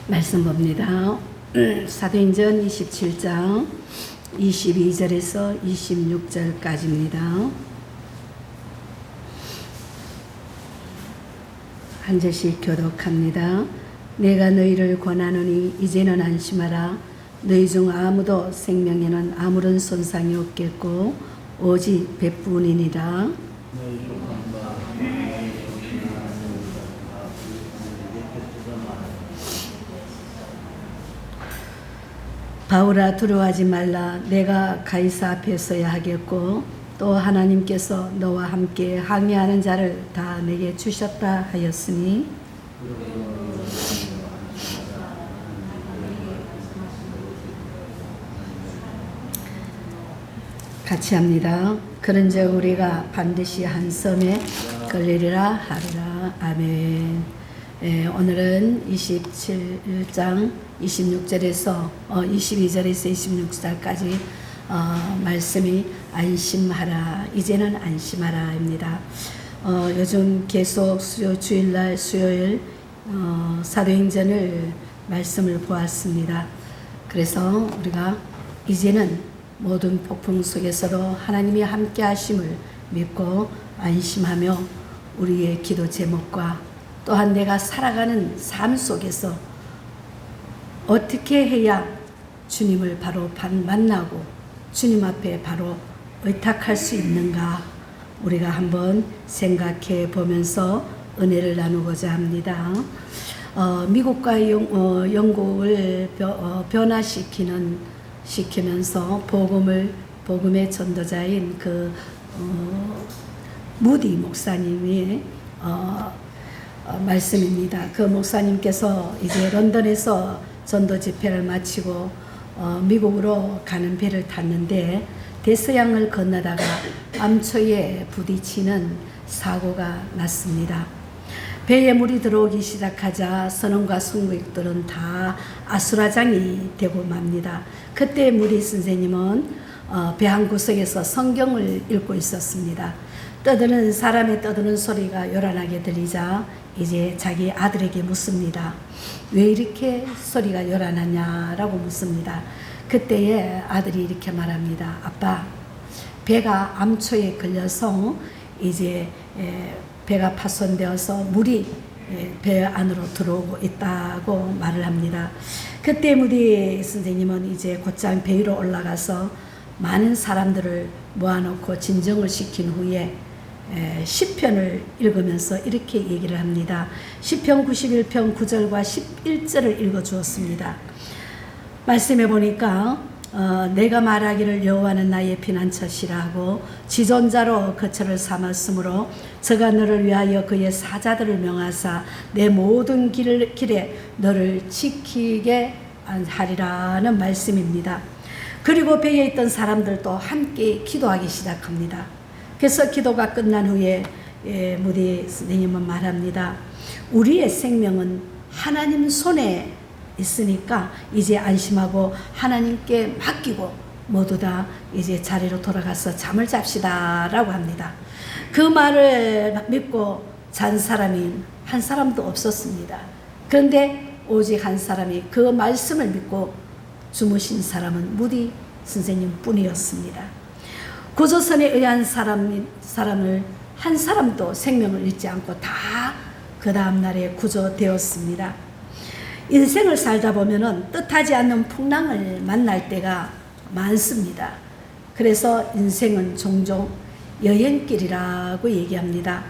말씀 봅니다. 사도행전 27장 22절에서 26절까지입니다. 한 절씩 교독합니다. 내가 너희를 권하노니 이제는 안심하라. 너희 중 아무도 생명에는 아무런 손상이 없겠고 오직 배뿐이니라. 바울아, 두려워하지 말라. 내가 가이사 앞에 서야 하겠고 또 하나님께서 너와 함께 항해하는 자를 다 내게 주셨다 하였으니 같이 합니다. 그런즉 우리가 반드시 한 섬에 걸리리라 하리라. 아멘. 오늘은 27장 26절에서 22절에서 26절까지 말씀이 안심하라, 이제는 안심하라입니다. 요즘 계속 주일날 수요일 사도행전을 말씀을 보았습니다. 그래서 우리가 이제는 모든 폭풍 속에서도 하나님이 함께 하심을 믿고 안심하며 우리의 기도 제목과 또한 내가 살아가는 삶 속에서 어떻게 해야 주님을 바로 만나고 주님 앞에 바로 의탁할 수 있는가 우리가 한번 생각해 보면서 은혜를 나누고자 합니다. 미국과 영국을 변화시키면서 복음의 전도자인 무디 목사님이 말씀입니다. 그 목사님께서 이제 런던에서 전도 집회를 마치고 미국으로 가는 배를 탔는데 대서양을 건너다가 암초에 부딪히는 사고가 났습니다. 배에 물이 들어오기 시작하자 선원과 승무원들은 다 아수라장이 되고 맙니다. 그때 무디 선생님은 배 한 구석에서 성경을 읽고 있었습니다. 사람의 떠드는 소리가 요란하게 들리자 이제 자기 아들에게 묻습니다. 왜 이렇게 소리가 요란하냐라고 묻습니다. 그때에 아들이 이렇게 말합니다. 아빠, 배가 암초에 걸려서 이제 배가 파손되어서 물이 배 안으로 들어오고 있다고 말을 합니다. 그때 무디 선생님은 이제 곧장 배 위로 올라가서 많은 사람들을 모아놓고 진정을 시킨 후에 시편을 읽으면서 이렇게 얘기를 합니다. 시편 91편 9절과 11절을 읽어주었습니다. 말씀해 보니까 내가 말하기를 여호와는 나의 피난처시라 하고 지존자로 거처를 삼았으므로 저가 너를 위하여 그의 사자들을 명하사 내 모든 길에 너를 지키게 하리라는 말씀입니다. 그리고 배에 있던 사람들도 함께 기도하기 시작합니다. 그래서 기도가 끝난 후에 무디 선생님은 말합니다. 우리의 생명은 하나님 손에 있으니까 이제 안심하고 하나님께 맡기고 모두 다 이제 자리로 돌아가서 잠을 잡시다 라고 합니다. 그 말을 믿고 잔 사람이 한 사람도 없었습니다. 그런데 오직 한 사람이 그 말씀을 믿고 주무신 사람은 무디 선생님 뿐이었습니다. 구조선에 의한 사람을 한 사람도 생명을 잃지 않고 다 그 다음날에 구조되었습니다. 인생을 살다 보면은 뜻하지 않는 풍랑을 만날 때가 많습니다. 그래서 인생은 종종 여행길이라고 얘기합니다.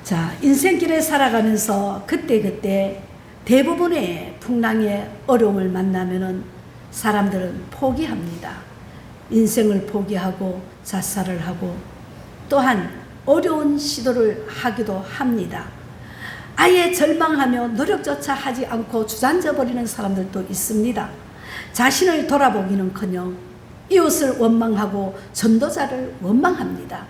자, 인생길에 살아가면서 그때그때 대부분의 풍랑의 어려움을 만나면은 사람들은 포기합니다. 인생을 포기하고 자살을 하고 또한 어려운 시도를 하기도 합니다. 아예 절망하며 노력조차 하지 않고 주저앉아 버리는 사람들도 있습니다. 자신을 돌아보기는커녕 이웃을 원망하고 전도자를 원망합니다.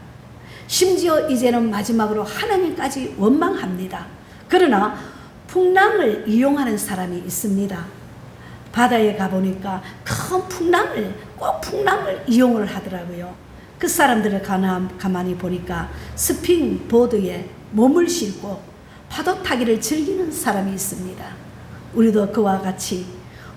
심지어 이제는 마지막으로 하나님까지 원망합니다. 그러나 풍랑을 이용하는 사람이 있습니다. 바다에 가보니까 큰 풍랑을 이용을 하더라고요. 그 사람들을 가만히 보니까 스핑보드에 몸을 싣고 파도 타기를 즐기는 사람이 있습니다. 우리도 그와 같이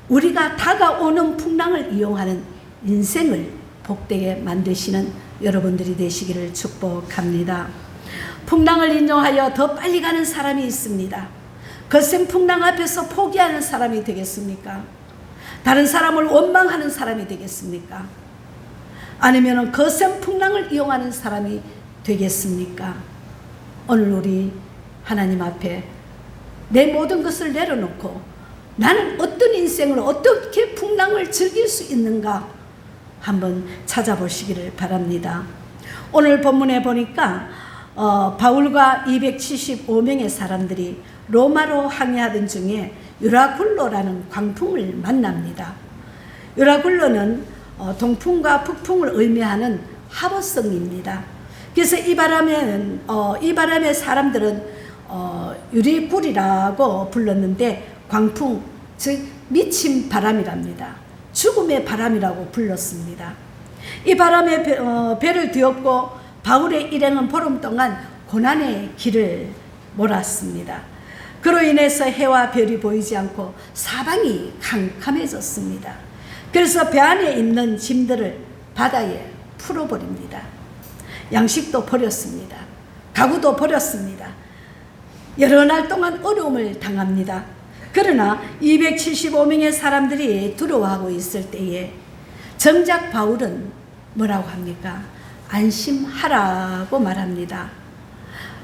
우리가 다가오는 풍랑을 이용하는 인생을 복되게 만드시는 여러분들이 되시기를 축복합니다. 풍랑을 인용하여 더 빨리 가는 사람이 있습니다. 거센 풍랑 앞에서 포기하는 사람이 되겠습니까? 다른 사람을 원망하는 사람이 되겠습니까? 아니면 거센 풍랑을 이용하는 사람이 되겠습니까? 오늘 우리 하나님 앞에 내 모든 것을 내려놓고 나는 어떤 인생을 어떻게 풍랑을 즐길 수 있는가 한번 찾아보시기를 바랍니다. 오늘 본문에 보니까 바울과 275명의 사람들이 로마로 항해하던 중에 유라굴로라는 광풍을 만납니다. 유라굴로는 동풍과 북풍을 의미하는 하버성입니다. 그래서 이 바람에 사람들은 유리굴이라고 불렀는데 광풍, 즉 미친 바람이랍니다. 죽음의 바람이라고 불렀습니다. 이 바람에 배를 뒤엎고 바울의 일행은 보름 동안 고난의 길을 몰았습니다. 그로 인해서 해와 별이 보이지 않고 사방이 캄캄해졌습니다. 그래서 배 안에 있는 짐들을 바다에 풀어버립니다. 양식도 버렸습니다. 가구도 버렸습니다. 여러 날 동안 어려움을 당합니다. 그러나 275명의 사람들이 두려워하고 있을 때에 정작 바울은 뭐라고 합니까? 안심하라고 말합니다.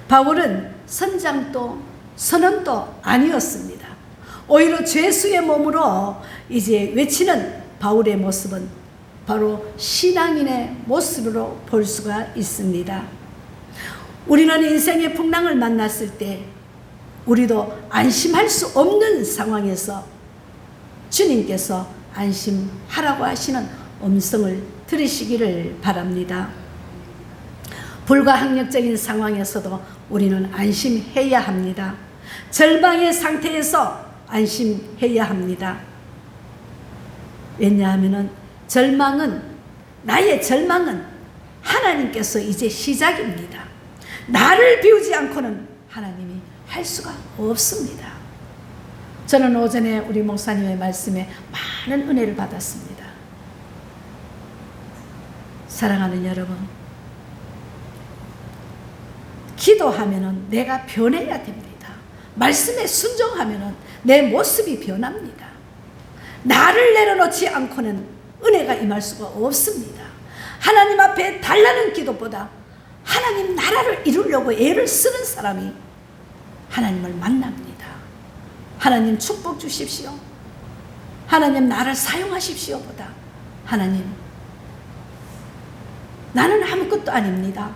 바울은 선장도 선원도 아니었습니다. 오히려 죄수의 몸으로 이제 외치는 바울의 모습은 바로 신앙인의 모습으로 볼 수가 있습니다. 우리는 인생의 풍랑을 만났을 때 우리도 안심할 수 없는 상황에서 주님께서 안심하라고 하시는 음성을 들으시기를 바랍니다. 불가항력적인 상황에서도 우리는 안심해야 합니다. 절망의 상태에서 안심해야 합니다. 왜냐하면 나의 절망은 하나님께서 이제 시작입니다. 나를 비우지 않고는 하나님이 할 수가 없습니다. 저는 오전에 우리 목사님의 말씀에 많은 은혜를 받았습니다. 사랑하는 여러분, 기도하면은 내가 변해야 됩니다. 말씀에 순종하면은 내 모습이 변합니다. 나를 내려놓지 않고는 은혜가 임할 수가 없습니다. 하나님 앞에 달라는 기도보다 하나님 나라를 이루려고 애를 쓰는 사람이 하나님을 만납니다. 하나님 축복 주십시오. 하나님 나를 사용하십시오 보다 하나님 나는 아무것도 아닙니다.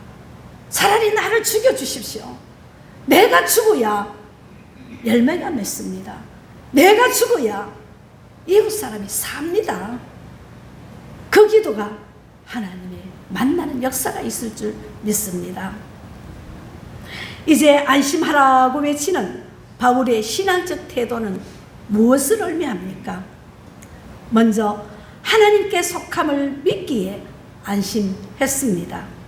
차라리 나를 죽여주십시오. 내가 죽어야 열매가 맺습니다. 내가 죽어야 이웃 사람이 삽니다. 그 기도가 하나님의 만나는 역사가 있을 줄 믿습니다. 이제 안심하라고 외치는 바울의 신앙적 태도는 무엇을 의미합니까? 먼저 하나님께 속함을 믿기에 안심했습니다.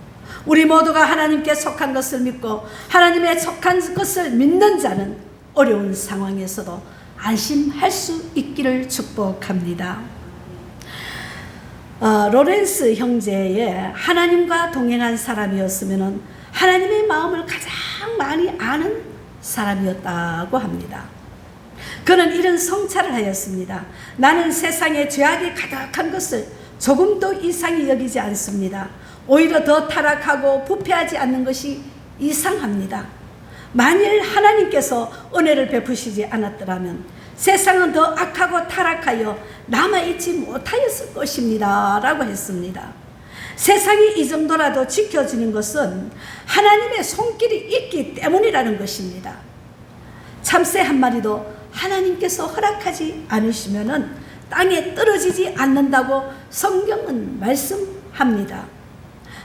우리 모두가 하나님께 속한 것을 믿고 하나님의 속한 것을 믿는 자는 어려운 상황에서도 안심할 수 있기를 축복합니다. 로렌스 형제의 하나님과 동행한 사람이었으면 하나님의 마음을 가장 많이 아는 사람이었다고 합니다. 그는 이런 성찰을 하였습니다. 나는 세상에 죄악이 가득한 것을 조금도 이상히 여기지 않습니다. 오히려 더 타락하고 부패하지 않는 것이 이상합니다. 만일 하나님께서 은혜를 베푸시지 않았더라면 세상은 더 악하고 타락하여 남아있지 못하였을 것입니다 라고 했습니다. 세상이 이 정도라도 지켜주는 것은 하나님의 손길이 있기 때문이라는 것입니다. 참새 한 마리도 하나님께서 허락하지 않으시면 땅에 떨어지지 않는다고 성경은 말씀합니다.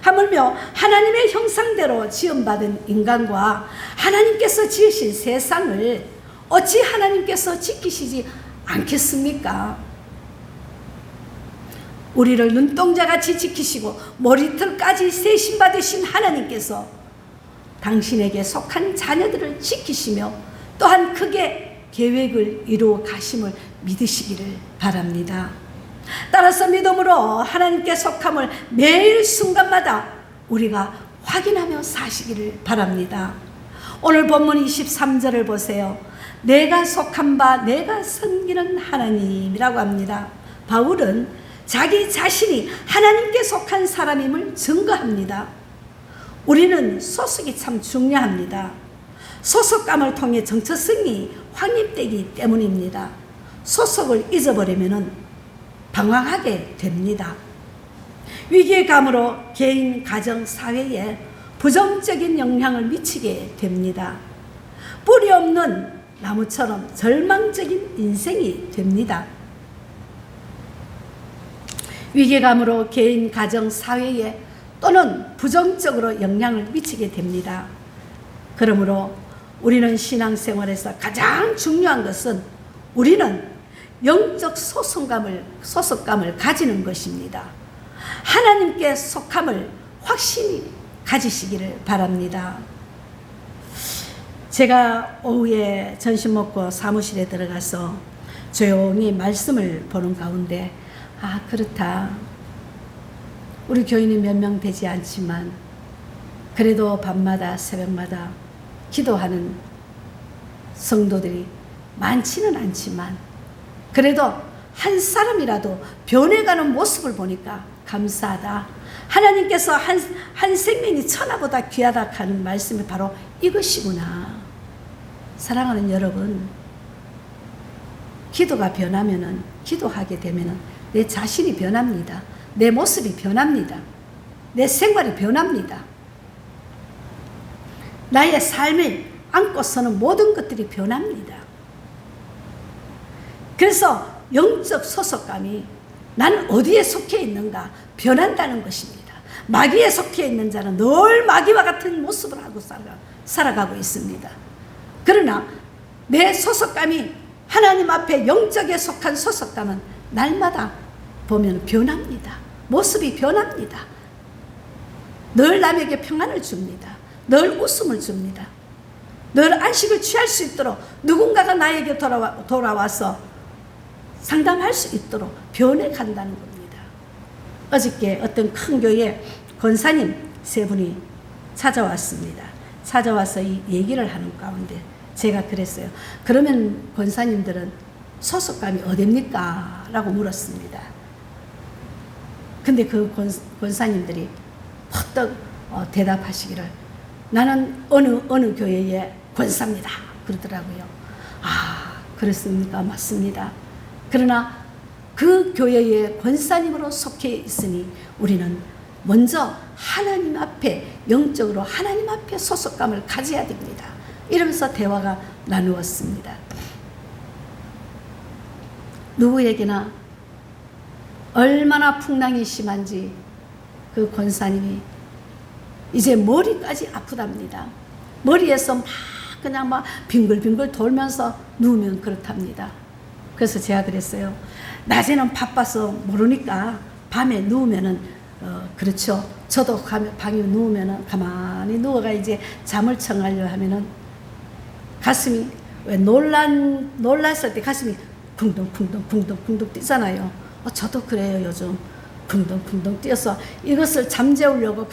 하물며 하나님의 형상대로 지음받은 인간과 하나님께서 지으신 세상을 어찌 하나님께서 지키시지 않겠습니까? 우리를 눈동자같이 지키시고 머리털까지 세심받으신 하나님께서 당신에게 속한 자녀들을 지키시며 또한 크게 계획을 이루어 가심을 믿으시기를 바랍니다. 따라서 믿음으로 하나님께 속함을 매일 순간마다 우리가 확인하며 사시기를 바랍니다. 오늘 본문 23절을 보세요. 내가 속한 바 내가 섬기는 하나님이라고 합니다. 바울은 자기 자신이 하나님께 속한 사람임을 증거합니다. 우리는 소속이 참 중요합니다. 소속감을 통해 정체성이 확립되기 때문입니다. 소속을 잊어버리면 방황하게 됩니다. 위기감으로 개인, 가정, 사회에 부정적인 영향을 미치게 됩니다. 뿌리 없는 나무처럼 절망적인 인생이 됩니다. 위기감으로 개인, 가정, 사회에 또는 부정적으로 영향을 미치게 됩니다. 그러므로 우리는 신앙생활에서 가장 중요한 것은 우리는 영적 소속감을 가지는 것입니다. 하나님께 속함을 확신히 가지시기를 바랍니다. 제가 오후에 점심 먹고 사무실에 들어가서 조용히 말씀을 보는 가운데 그렇다. 우리 교인이 몇 명 되지 않지만 그래도 밤마다 새벽마다 기도하는 성도들이 많지는 않지만 그래도 한 사람이라도 변해가는 모습을 보니까 감사하다. 하나님께서 한 생명이 천하보다 귀하다 하는 말씀이 바로 이것이구나. 사랑하는 여러분, 기도가 변하면은, 기도하게 되면은 내 자신이 변합니다. 내 모습이 변합니다. 내 생활이 변합니다. 나의 삶을 안고서는 모든 것들이 변합니다. 그래서 영적 소속감이 나는 어디에 속해 있는가 변한다는 것입니다. 마귀에 속해 있는 자는 늘 마귀와 같은 모습을 하고 살아가고 있습니다. 그러나 내 소속감이 하나님 앞에 영적에 속한 소속감은 날마다 보면 변합니다. 모습이 변합니다. 늘 남에게 평안을 줍니다. 늘 웃음을 줍니다. 늘 안식을 취할 수 있도록 누군가가 나에게 돌아와서 상담할 수 있도록 변해간다는 겁니다. 어저께 어떤 큰 교회 권사님 3분이 찾아왔습니다. 찾아와서 이 얘기를 하는 가운데 제가 그랬어요. 그러면 권사님들은 소속감이 어딥니까? 라고 물었습니다. 근데 그 권사님들이 퍼뜩 대답하시기를 나는 어느 교회의 권사입니다. 그러더라고요. 그렇습니까? 맞습니다. 그러나 그 교회의 권사님으로 속해 있으니 우리는 먼저 하나님 앞에 영적으로 하나님 앞에 소속감을 가져야 됩니다. 이러면서 대화가 나누었습니다. 누구에게나 얼마나 풍랑이 심한지 그 권사님이 이제 머리까지 아프답니다. 머리에서 그냥 빙글빙글 돌면서 누우면 그렇답니다. 그래서 제가 그랬어요. 낮에는 바빠서 모르니까 밤에 누우면은 그렇죠. 저도 방에 누우면은 가만히 누워가 이제 잠을 청하려 하면은 가슴이 왜 놀랐을 때 가슴이 쿵덩쿵덩 뛰잖아요. 저도 그래요. 요즘 쿵덩쿵덩 뛰어서 이것을 잠재우려고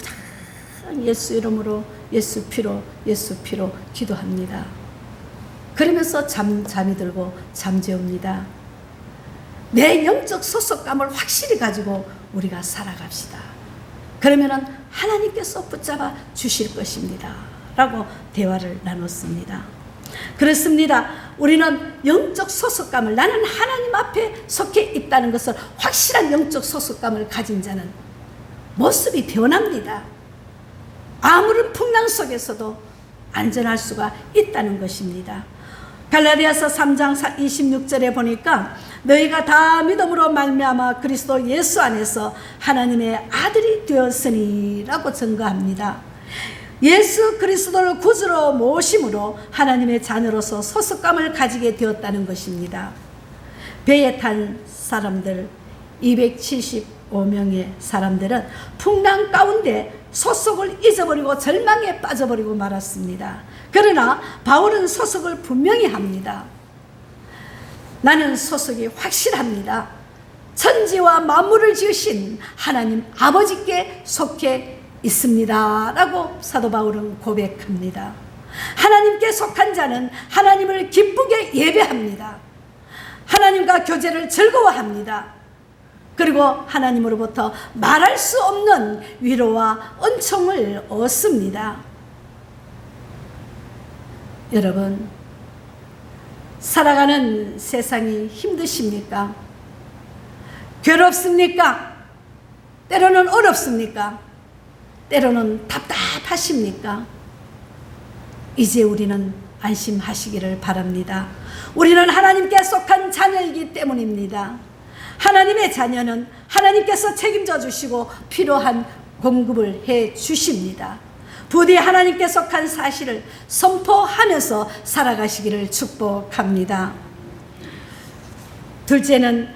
그냥 예수 이름으로 예수 피로 기도합니다. 그러면서 잠이 들고 잠재웁니다. 내 영적 소속감을 확실히 가지고 우리가 살아갑시다. 그러면은 하나님께서 붙잡아 주실 것입니다. 라고 대화를 나눴습니다. 그렇습니다. 우리는 영적 소속감을 나는 하나님 앞에 속해 있다는 것을 확실한 영적 소속감을 가진 자는 모습이 변합니다. 아무런 풍랑 속에서도 안전할 수가 있다는 것입니다. 갈라디아서 3장 26절에 보니까 너희가 다 믿음으로 말미암아 그리스도 예수 안에서 하나님의 아들이 되었으니 라고 증거합니다. 예수 그리스도를 구주로 모심으로 하나님의 자녀로서 소속감을 가지게 되었다는 것입니다. 배에 탄 사람들 275명의 사람들은 풍랑 가운데 소속을 잊어버리고 절망에 빠져버리고 말았습니다. 그러나 바울은 소속을 분명히 합니다. 나는 소속이 확실합니다. 천지와 만물을 지으신 하나님 아버지께 속해 있습니다 라고 사도 바울은 고백합니다. 하나님께 속한 자는 하나님을 기쁘게 예배합니다. 하나님과 교제를 즐거워합니다. 그리고 하나님으로부터 말할 수 없는 위로와 은총을 얻습니다. 여러분, 살아가는 세상이 힘드십니까? 괴롭습니까? 때로는 어렵습니까? 때로는 답답하십니까? 이제 우리는 안심하시기를 바랍니다. 우리는 하나님께 속한 자녀이기 때문입니다. 하나님의 자녀는 하나님께서 책임져 주시고 필요한 공급을 해 주십니다. 부디 하나님께 속한 사실을 선포하면서 살아가시기를 축복합니다. 둘째는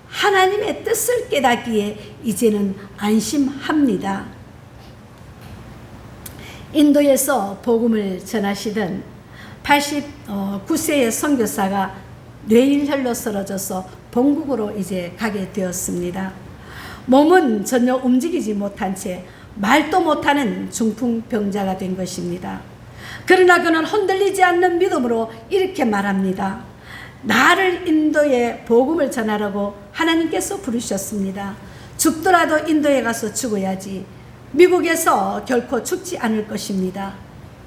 하나님의 뜻을 깨닫기에 이제는 안심합니다. 인도에서 복음을 전하시던 89세의 선교사가 뇌일혈로 쓰러져서 본국으로 이제 가게 되었습니다. 몸은 전혀 움직이지 못한 채 말도 못하는 중풍병자가 된 것입니다. 그러나 그는 흔들리지 않는 믿음으로 이렇게 말합니다. 나를 인도에 복음을 전하라고 하나님께서 부르셨습니다. 죽더라도 인도에 가서 죽어야지. 미국에서 결코 죽지 않을 것입니다.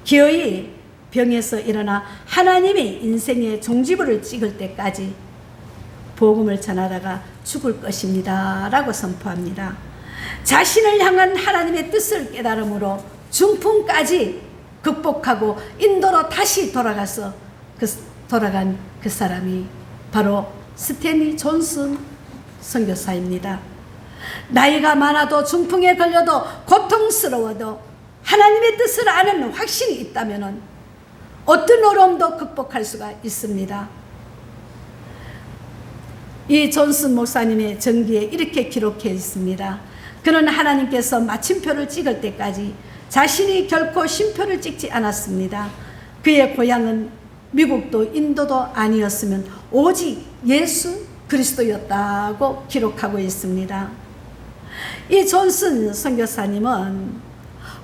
기어이 병에서 일어나 하나님의 인생의 종지부를 찍을 때까지 복음을 전하다가 죽을 것입니다 라고 선포합니다. 자신을 향한 하나님의 뜻을 깨달음으로 중풍까지 극복하고 인도로 다시 돌아간 그 사람이 바로 스탠리 존슨 선교사입니다. 나이가 많아도 중풍에 걸려도 고통스러워도 하나님의 뜻을 아는 확신이 있다면 어떤 어려움도 극복할 수가 있습니다. 이 존슨 목사님의 전기에 이렇게 기록해 있습니다. 그는 하나님께서 마침표를 찍을 때까지 자신이 결코 쉼표를 찍지 않았습니다. 그의 고향은 미국도 인도도 아니었으면 오직 예수 그리스도였다고 기록하고 있습니다. 이 존슨 선교사님은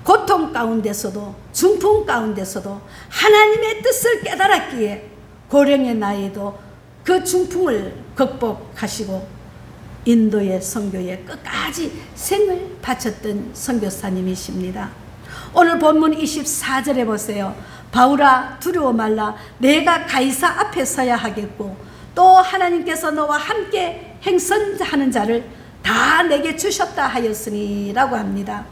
고통 가운데서도 중풍 가운데서도 하나님의 뜻을 깨달았기에 고령의 나이에도 그 중풍을 극복하시고 인도의 선교에 끝까지 생을 바쳤던 선교사님이십니다. 오늘 본문 24절에 보세요. 바울아 두려워 말라. 내가 가이사 앞에 서야 하겠고 또 하나님께서 너와 함께 행선하는 자를 다 내게 주셨다 하였으니 라고 합니다.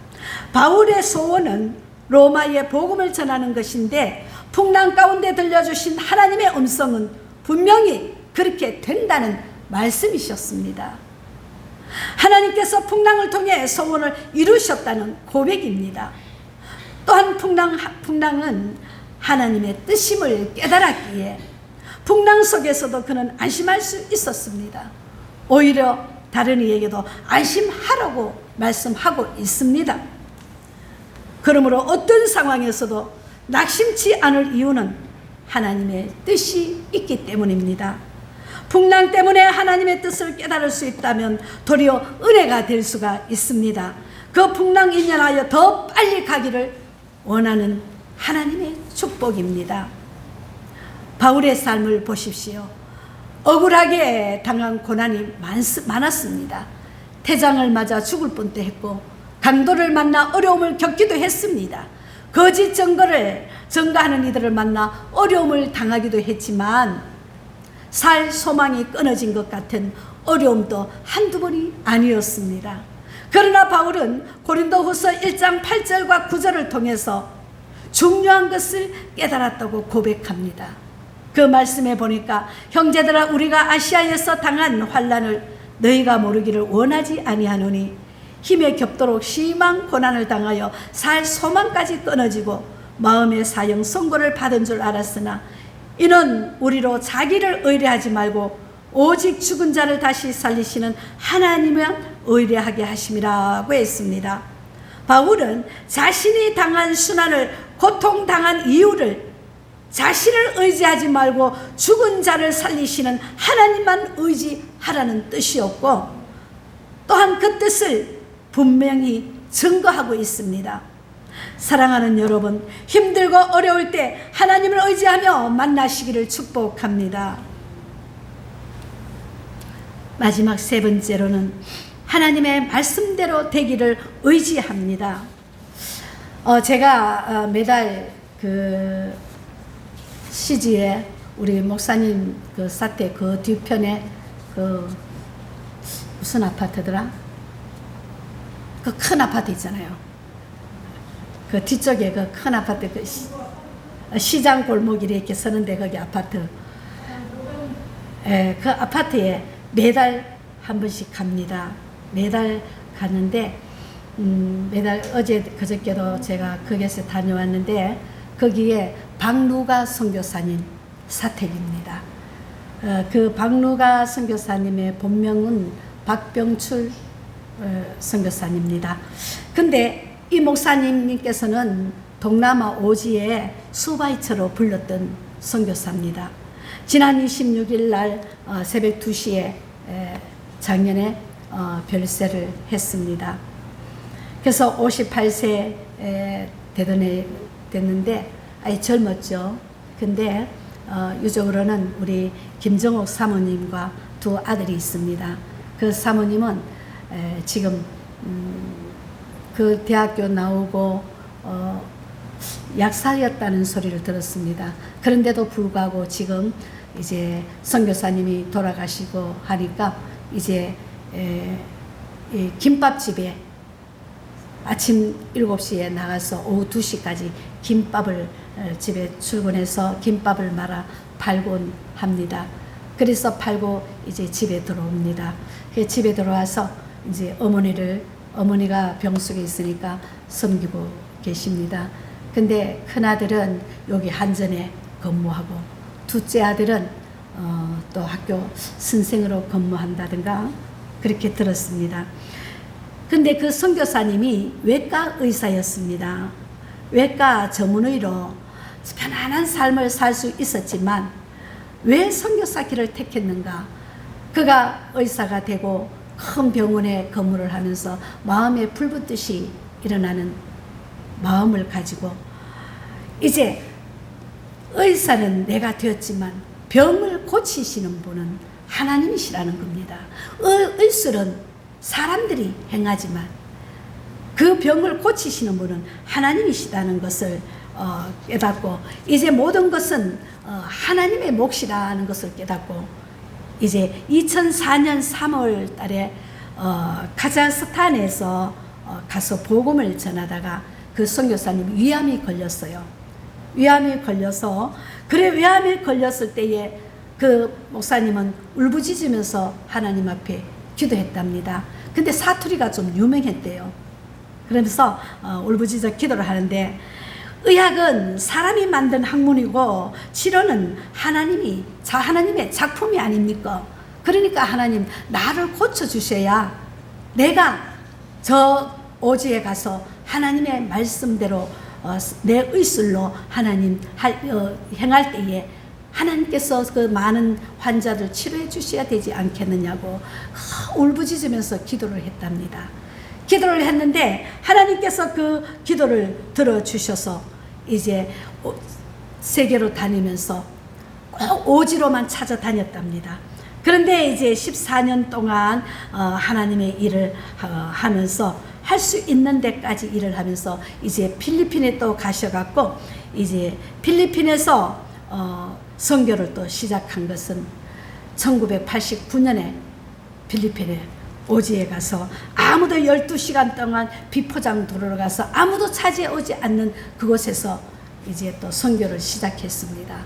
바울의 소원은 로마에 복음을 전하는 것인데 풍랑 가운데 들려주신 하나님의 음성은 분명히 그렇게 된다는 말씀이셨습니다. 하나님께서 풍랑을 통해 소원을 이루셨다는 고백입니다. 또한 풍랑은 하나님의 뜻임을 깨달았기에 풍랑 속에서도 그는 안심할 수 있었습니다. 오히려 다른 이에게도 안심하라고 말씀하고 있습니다. 그러므로 어떤 상황에서도 낙심치 않을 이유는 하나님의 뜻이 있기 때문입니다. 풍랑 때문에 하나님의 뜻을 깨달을 수 있다면 도리어 은혜가 될 수가 있습니다. 그 풍랑 인연하여 더 빨리 가기를 원하는 하나님의 축복입니다. 바울의 삶을 보십시오. 억울하게 당한 고난이 많았습니다. 태장을 맞아 죽을 뻔도 했고 강도를 만나 어려움을 겪기도 했습니다. 거짓 증거를 증거하는 이들을 만나 어려움을 당하기도 했지만 살 소망이 끊어진 것 같은 어려움도 한두 번이 아니었습니다. 그러나 바울은 고린도후서 1장 8절과 9절을 통해서 중요한 것을 깨달았다고 고백합니다. 그 말씀에 보니까 형제들아 우리가 아시아에서 당한 환난을 너희가 모르기를 원하지 아니하노니 힘에 겹도록 심한 고난을 당하여 살 소망까지 끊어지고 마음의 사형 선고를 받은 줄 알았으나 이는 우리로 자기를 의뢰하지 말고 오직 죽은 자를 다시 살리시는 하나님만 의뢰하게 하심이라고 했습니다. 바울은 자신이 당한 순환을 고통당한 이유를 자신을 의지하지 말고 죽은 자를 살리시는 하나님만 의지하라는 뜻이었고, 또한 그 뜻을 분명히 증거하고 있습니다. 사랑하는 여러분, 힘들고 어려울 때 하나님을 의지하며 만나시기를 축복합니다. 마지막 세 번째로는 하나님의 말씀대로 되기를 의지합니다. 제가 매달 그 시지에 우리 목사님 그 사태 그 뒤편에 그 무슨 아파트더라? 그 큰 아파트 있잖아요. 그 뒤쪽에 그 큰 아파트, 그 시장 골목길에 이렇게 서는데 거기 아파트. 그 아파트에 매달 한 번씩 갑니다. 매달 가는데, 매달 어제 그저께도 제가 거기에서 다녀왔는데, 거기에 박누가 선교사님 사택입니다. 그 박누가 선교사님의 본명은 박병출 선교사님입니다. 근데 이 목사님께서는 동남아 오지에 수바이처로 불렀던 선교사입니다. 지난 26일 날 새벽 2시에 작년에 별세를 했습니다. 그래서 58세 됐는데 아이 젊었죠. 근데 유족으로는 우리 김정옥 사모님과 두 아들이 있습니다. 그 사모님은 지금 그 대학교 나오고 약사였다는 소리를 들었습니다. 그런데도 불구하고 지금 이제 선교사님이 돌아가시고 하니까 이제 김밥집에 아침 7시에 나가서 오후 2시까지 김밥을 집에 출근해서 김밥을 말아 팔곤 합니다. 그래서 팔고 이제 집에 들어옵니다. 집에 들어와서 이제 어머니가 병속에 있으니까 섬기고 계십니다. 근데 큰아들은 여기 한전에 근무하고, 둘째 아들은 또 학교 선생으로 근무한다든가 그렇게 들었습니다. 근데 그 선교사님이 외과 의사였습니다. 외과 전문의로 편안한 삶을 살 수 있었지만 왜 선교사 길을 택했는가? 그가 의사가 되고 큰 병원에 근무를 하면서 마음에 불붙듯이 일어나는 마음을 가지고, 이제 의사는 내가 되었지만 병을 고치시는 분은 하나님이시라는 겁니다. 의술은 사람들이 행하지만 그 병을 고치시는 분은 하나님이시라는 것을 깨닫고, 이제 모든 것은 하나님의 몫이라는 것을 깨닫고, 이제 2004년 3월 달에 카자흐스탄에서 가서 복음을 전하다가 그 선교사님 위암이 걸렸어요. 위암이 걸려서, 그래 위암이 걸렸을 때에 그 목사님은 울부짖으면서 하나님 앞에 기도했답니다. 근데 사투리가 좀 유명했대요. 그러면서 울부짖어 기도를 하는데, 의학은 사람이 만든 학문이고 치료는 하나님의 작품이 아닙니까? 그러니까 하나님 나를 고쳐주셔야 내가 저 오지에 가서 하나님의 말씀대로 내 의술로 하나님 행할 때에 하나님께서 그 많은 환자들 치료해 주셔야 되지 않겠느냐고 울부짖으면서 기도를 했답니다. 기도를 했는데 하나님께서 그 기도를 들어주셔서 이제 세계로 다니면서 꼭 오지로만 찾아다녔답니다. 그런데 이제 14년 동안 하나님의 일을 하면서 할 수 있는 데까지 일을 하면서 이제 필리핀에 또 가셔갖고, 이제 필리핀에서 선교를 또 시작한 것은 1989년에 필리핀에 오지에 가서 아무도 12시간 동안 비포장 도로로 가서 아무도 차지오지 않는 그곳에서 이제 또 선교를 시작했습니다.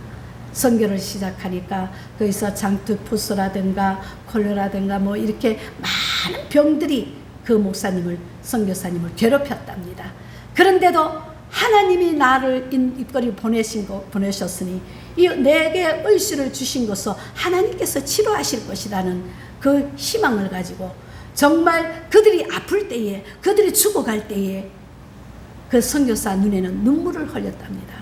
선교를 시작하니까 거기서 장투푸스라든가 콜레라든가 뭐 이렇게 많은 병들이 그 목사님을, 선교사님을 괴롭혔답니다. 그런데도 하나님이 나를 입거리 보내셨으니 내게 의식을 주신 것으로 하나님께서 치료하실 것이라는 그 희망을 가지고, 정말 그들이 아플 때에, 그들이 죽어갈 때에 그 선교사 눈에는 눈물을 흘렸답니다.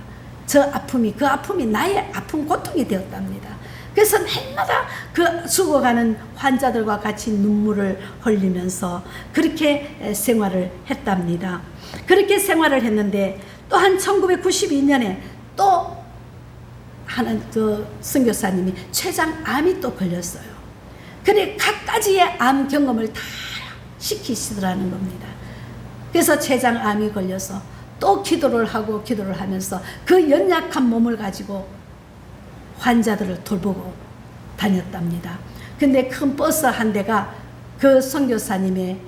그 아픔이 나의 아픈 고통이 되었답니다. 그래서 날마다 그 죽어가는 환자들과 같이 눈물을 흘리면서 그렇게 생활을 했답니다. 그렇게 생활을 했는데 또한 1992년에 또 하는 그 선교사님이 췌장암이 또 걸렸어요. 그래 갖가지의 암 경험을 다 시키시더라는 겁니다. 그래서 췌장암이 걸려서 또 기도를 하면서 그 연약한 몸을 가지고 환자들을 돌보고 다녔답니다. 근데 큰 버스 한 대가 그 선교사님의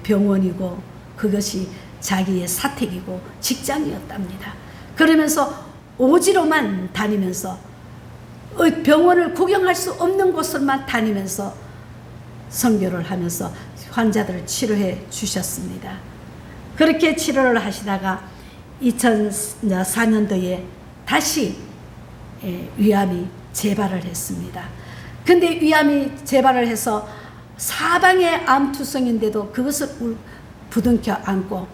병원이고 그것이 자기의 사택이고 직장이었답니다. 그러면서 오지로만 다니면서 병원을 구경할 수 없는 곳을만 다니면서 선교를 하면서 환자들을 치료해 주셨습니다. 그렇게 치료를 하시다가 2004년도에 다시 위암이 재발을 했습니다. 근데 위암이 재발을 해서 사방의 암투성인데도 그것을 부둥켜 안고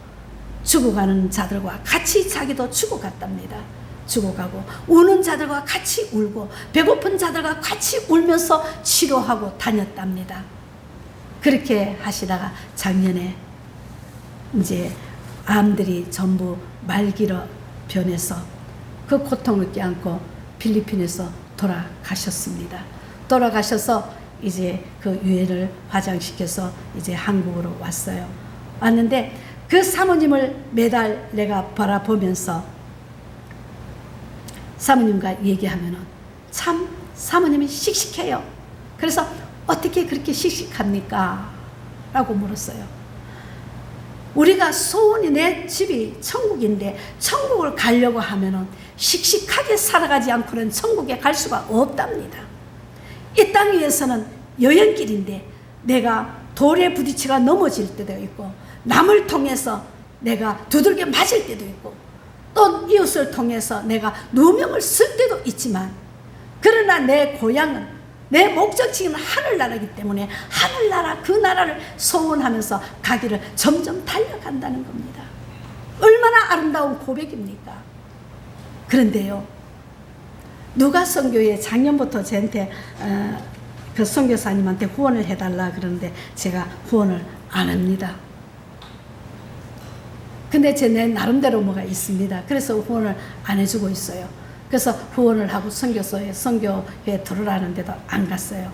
죽어가는 자들과 같이 자기도 죽어갔답니다. 죽어가고 우는 자들과 같이 울고 배고픈 자들과 같이 울면서 치료하고 다녔답니다. 그렇게 하시다가 작년에 이제 암들이 전부 말기로 변해서 그 고통을 껴안고 필리핀에서 돌아가셨습니다. 돌아가셔서 이제 그 유해를 화장시켜서 이제 한국으로 왔어요. 왔는데 그 사모님을 매달 내가 바라보면서 사모님과 얘기하면은 참 사모님이 씩씩해요. 그래서 어떻게 그렇게 씩씩합니까? 라고 물었어요. 우리가 소원이 내 집이 천국인데 천국을 가려고 하면은 씩씩하게 살아가지 않고는 천국에 갈 수가 없답니다. 이 땅 위에서는 여행길인데 내가 돌에 부딪혀가 넘어질 때도 있고 남을 통해서 내가 두들겨 맞을 때도 있고 또 이웃을 통해서 내가 누명을 쓸 때도 있지만 그러나 내 고향은 내 목적지는 하늘나라이기 때문에 하늘나라 그 나라를 소원하면서 가기를 점점 달려간다는 겁니다. 얼마나 아름다운 고백입니까? 그런데요, 누가 선교에 작년부터 저한테 그 선교사님한테 후원을 해달라 그러는데 제가 후원을 안 합니다. 근데 내 나름대로 뭐가 있습니다. 그래서 후원을 안 해주고 있어요. 그래서 후원을 하고 선교회 들어라는데도 안 갔어요.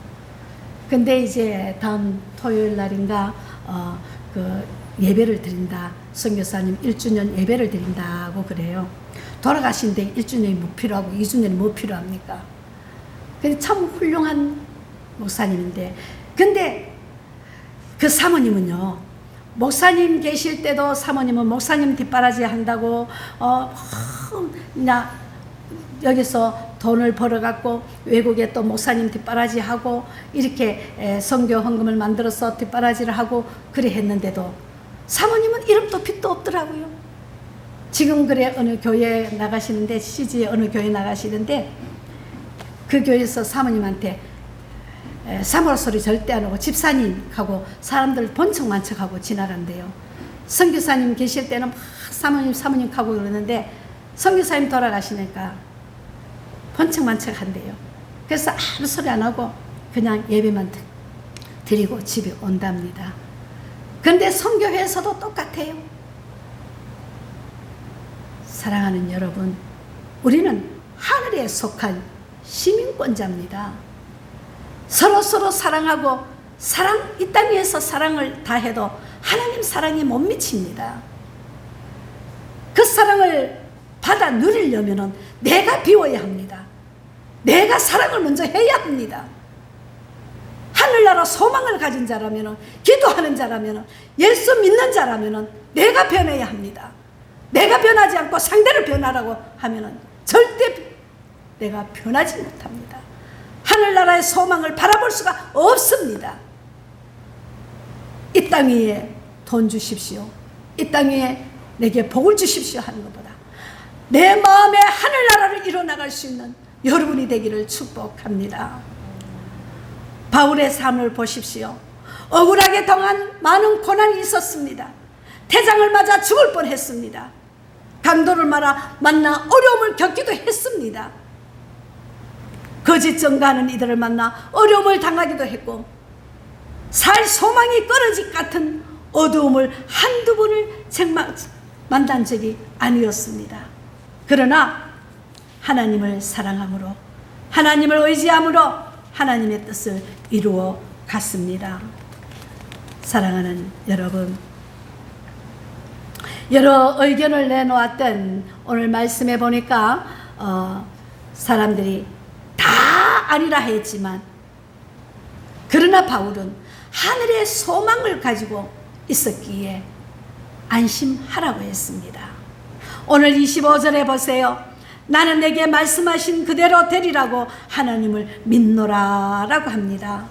근데 이제 다음 토요일 날인가 그 예배를 드린다. 선교사님 1주년 예배를 드린다고 그래요. 돌아가신데 1주년이 뭐 필요하고 2주년이 뭐 필요합니까? 근데 참 훌륭한 목사님인데, 근데 그 사모님은요, 목사님 계실 때도 사모님은 목사님 뒷바라지 한다고 나 여기서 돈을 벌어갖고 외국에 또 목사님 뒷바라지 하고 이렇게 선교 헌금을 만들어서 뒷바라지를 하고 그래 했는데도 사모님은 이름도 빛도 없더라고요. 지금 그래 어느 교회 나가시는데 CG에 어느 교회 나가시는데 그 교회에서 사모님한테 사모라 소리 절대 안 하고 집사님하고 사람들 번쩍만척하고 지나간대요. 선교사님 계실 때는 막 사모님 하고 그러는데 선교사님 돌아가시니까 번쩍만척 한대요. 그래서 아무 소리 안 하고 그냥 예배만 드리고 집에 온답니다. 그런데 선교회에서도 똑같아요. 사랑하는 여러분, 우리는 하늘에 속한 시민권자입니다. 서로 사랑하고 이 땅 위에서 사랑을 다해도 하나님 사랑이 못 미칩니다. 그 사랑을 받아 누리려면 내가 비워야 합니다. 내가 사랑을 먼저 해야 합니다. 하늘나라 소망을 가진 자라면, 기도하는 자라면, 예수 믿는 자라면 내가 변해야 합니다. 내가 변하지 않고 상대를 변하라고 하면 절대 내가 변하지 못합니다. 하늘나라의 소망을 바라볼 수가 없습니다. 이 땅 위에 돈 주십시오. 이 땅 위에 내게 복을 주십시오 하는 것보다 내 마음에 하늘나라를 이뤄나갈 수 있는 여러분이 되기를 축복합니다. 바울의 삶을 보십시오. 억울하게 당한 많은 고난이 있었습니다. 태장을 맞아 죽을 뻔했습니다. 강도를 만나 어려움을 겪기도 했습니다. 거짓 증거하는 이들을 만나 어려움을 당하기도 했고, 살 소망이 끊어질 같은 어두움을 한두 번을 만난 적이 아니었습니다. 그러나 하나님을 사랑함으로, 하나님을 의지함으로 하나님의 뜻을 이루어 갔습니다. 사랑하는 여러분, 여러 의견을 내놓았던 오늘 말씀해 보니까 사람들이 다 아니라 했지만, 그러나 바울은 하늘의 소망을 가지고 있었기에 안심하라고 했습니다. 오늘 25절에 보세요. 나는 내게 말씀하신 그대로 되리라고 하나님을 믿노라 라고 합니다.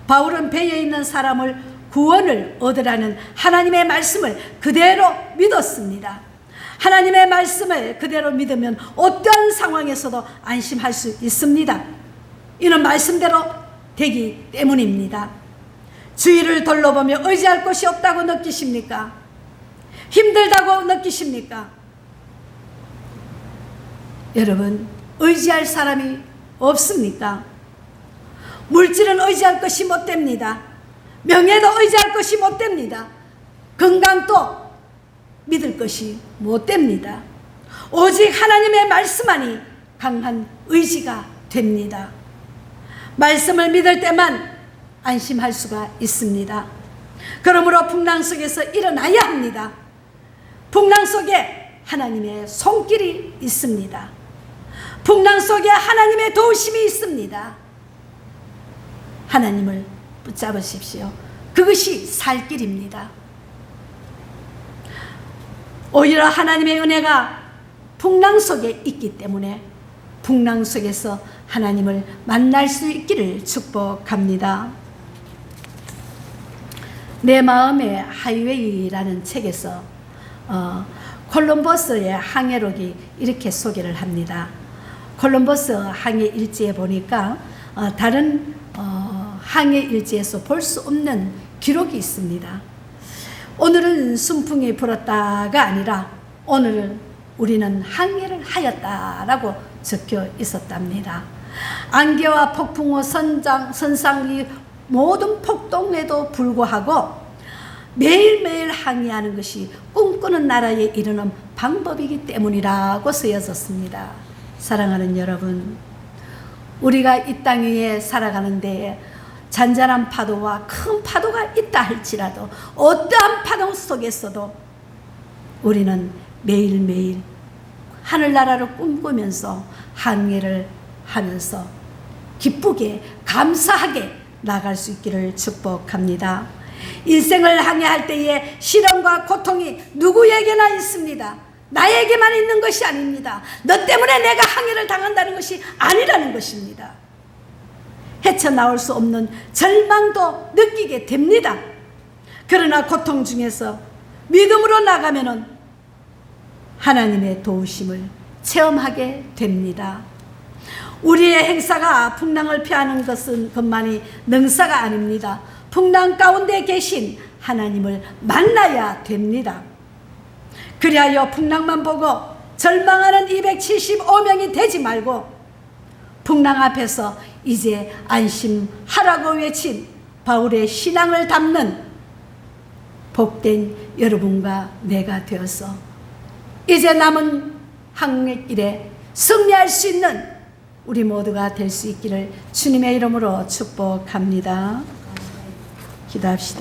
바울은 배에 있는 사람을 구원을 얻으라는 하나님의 말씀을 그대로 믿었습니다. 하나님의 말씀을 그대로 믿으면 어떠한 상황에서도 안심할 수 있습니다. 이는 말씀대로 되기 때문입니다. 주위를 둘러보며 의지할 곳이 없다고 느끼십니까? 힘들다고 느끼십니까? 여러분, 의지할 사람이 없습니까? 물질은 의지할 것이 못 됩니다. 명예도 의지할 것이 못 됩니다. 건강도 믿을 것이 못 됩니다. 오직 하나님의 말씀만이 강한 의지가 됩니다. 말씀을 믿을 때만 안심할 수가 있습니다. 그러므로 풍랑 속에서 일어나야 합니다. 풍랑 속에 하나님의 손길이 있습니다. 풍랑 속에 하나님의 도우심이 있습니다. 하나님을 붙잡으십시오. 그것이 살 길입니다. 오히려 하나님의 은혜가 풍랑 속에 있기 때문에 풍랑 속에서 하나님을 만날 수 있기를 축복합니다. 내 마음의 하이웨이라는 책에서 콜럼버스의 항해록이 이렇게 소개를 합니다. 콜럼버스 항해 일지에 보니까 다른 항해 일지에서 볼 수 없는 기록이 있습니다. 오늘은 순풍이 불었다가 아니라 오늘은 우리는 항해를 하였다라고 적혀 있었답니다. 안개와 폭풍우, 선상이 모든 폭동에도 불구하고 매일매일 항해하는 것이 꿈꾸는 나라에 이르는 방법이기 때문이라고 쓰여졌습니다. 사랑하는 여러분, 우리가 이 땅 위에 살아가는 데에 잔잔한 파도와 큰 파도가 있다 할지라도 어떠한 파도 속에서도 우리는 매일매일 하늘나라를 꿈꾸면서 항해를 하면서 기쁘게 감사하게 나갈 수 있기를 축복합니다. 인생을 항해할 때에 시련과 고통이 누구에게나 있습니다. 나에게만 있는 것이 아닙니다. 너 때문에 내가 항해를 당한다는 것이 아니라는 것입니다. 헤쳐나올 수 없는 절망도 느끼게 됩니다. 그러나 고통 중에서 믿음으로 나가면은 하나님의 도우심을 체험하게 됩니다. 우리의 행사가 풍랑을 피하는 것만이 능사가 아닙니다. 풍랑 가운데 계신 하나님을 만나야 됩니다. 그리하여 풍랑만 보고 절망하는 275명이 되지 말고 풍랑 앞에서 이제 안심하라고 외친 바울의 신앙을 담는 복된 여러분과 내가 되어서 이제 남은 항해길에 승리할 수 있는 우리 모두가 될 수 있기를 주님의 이름으로 축복합니다. 기도합시다.